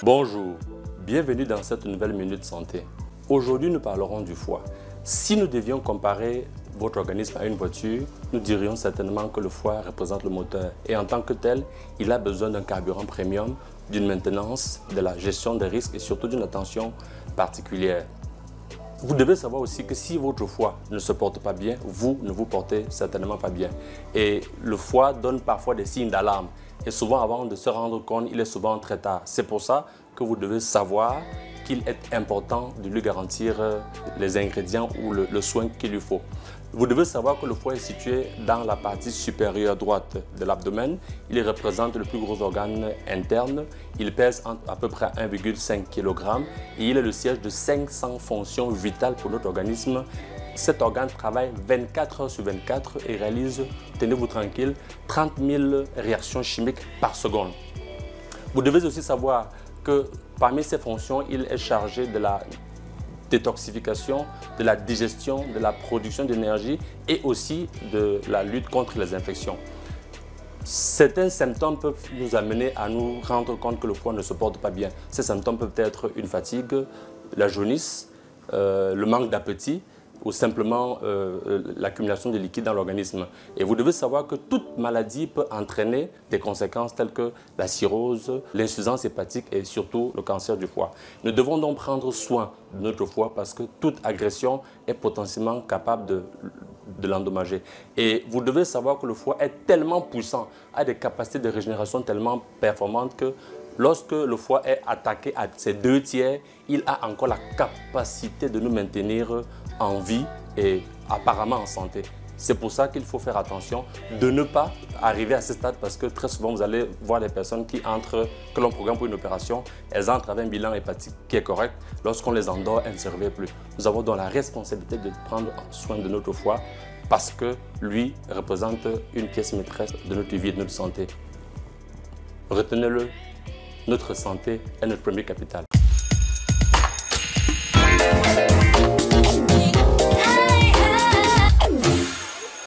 Bonjour, bienvenue dans cette nouvelle Minute Santé. Aujourd'hui, nous parlerons du foie. Si nous devions comparer votre organisme à une voiture, nous dirions certainement que le foie représente le moteur. Et en tant que tel, il a besoin d'un carburant premium, d'une maintenance, de la gestion des risques et surtout d'une attention particulière. Vous devez savoir aussi que si votre foie ne se porte pas bien, vous ne vous portez certainement pas bien. Et le foie donne parfois des signes d'alarme. Et souvent, avant de se rendre compte, il est souvent très tard. C'est pour ça que vous devez savoir qu'il est important de lui garantir les ingrédients ou le soin qu'il lui faut. Vous devez savoir que le foie est situé dans la partie supérieure droite de l'abdomen. Il représente le plus gros organe interne. Il pèse à peu près 1,5 kg et il est le siège de 500 fonctions vitales pour notre organisme. Cet organe travaille 24 heures sur 24 et réalise, tenez-vous tranquille, 30 000 réactions chimiques par seconde. Vous devez aussi savoir que parmi ces fonctions, il est chargé de la détoxification, de la digestion, de la production d'énergie et aussi de la lutte contre les infections. Certains symptômes peuvent nous amener à nous rendre compte que le foie ne se porte pas bien. Ces symptômes peuvent être une fatigue, la jaunisse, le manque d'appétit, ou simplement l'accumulation de liquide dans l'organisme. Et vous devez savoir que toute maladie peut entraîner des conséquences telles que la cirrhose, l'insuffisance hépatique et surtout le cancer du foie. Nous devons donc prendre soin de notre foie parce que toute agression est potentiellement capable de l'endommager. Et vous devez savoir que le foie est tellement puissant, a des capacités de régénération tellement performantes que lorsque le foie est attaqué à ses 2/3, il a encore la capacité de nous maintenir en vie et apparemment en santé. C'est pour ça qu'il faut faire attention de ne pas arriver à ce stade parce que très souvent vous allez voir des personnes qui entrent, que l'on programme pour une opération, elles entrent avec un bilan hépatique qui est correct. Lorsqu'on les endort, elles ne se réveillent plus. Nous avons donc la responsabilité de prendre soin de notre foie parce que lui représente une pièce maîtresse de notre vie et de notre santé. Retenez-le, notre santé est notre premier capital.